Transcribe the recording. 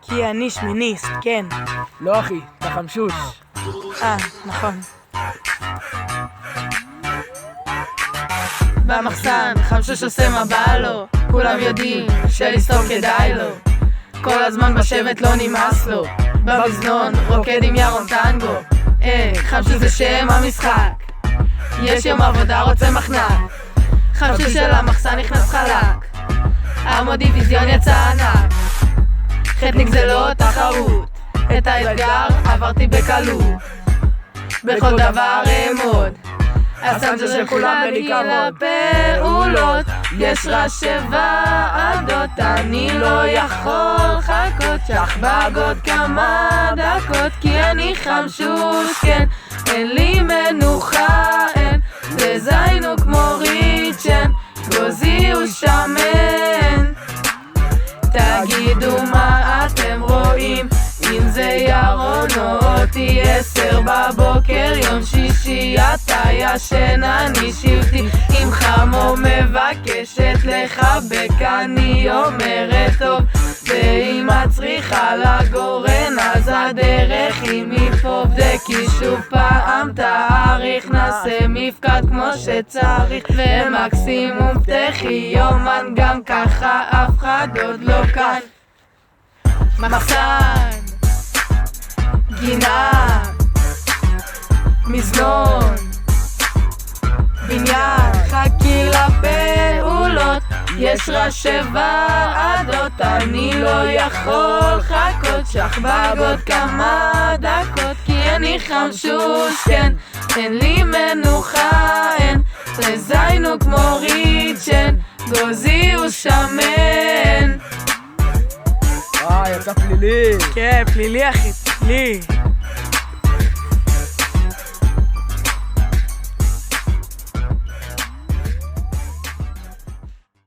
כי אני שמיניסט, כן. לא אחי, אתה חמשוש. נכון. במחסן, חמשוש עושה מה בא לו, כולם יודעים שלסתום כדאי לו. כל הזמן בשבט לא נמאס לו, במזנון רוקד עם ירון טנגו. חמשוש זה שם המשחק, יש יום עבודה רוצה מחנק. חמשוש של המחסן נכנס חלק, עמוד דיוויזיון יצא ענק. חטניק זה לא תחרות, את האתגר עברתי בקלות, בכל דבר אעמוד. הסנצ'ה של כולם בניכרות פעולות, יש ראשי ועדות, אני לא יכול חכות, שחבג עוד כמה דקות, כי אני חמשוש, כן, אין לי מנוחה, אין, לזיינו כמו ריצ'ן, גוזי הוא שמן. תגידו מה אתם רואים, אם זה ירון או אותי 10 בבוקר יום שישי, אתה ישן אני שבטי, אם חמו מבקשת לחבק אני אומרת טוב, ואם את צריכה לגורן אז הדרך היא מפה, וכי שוב פעם תאריך נעשה מפקד כמו שצריך, ומקסימום תחי יומן, גם ככה אף אחד עוד לא כאן. מחסן, גינה, מזנון, בניין, חכי לפעולות, יש ראשי ועדות, אני לא יכול חכות, שחבג עוד כמה דקות, כי אני חמשוש, כן, אין לי מנוחה, אין, לזיינו כמו ריצ'ן, גוזי הוא שמן. יצא פלילי. כן, פלילי אחי, פלילי.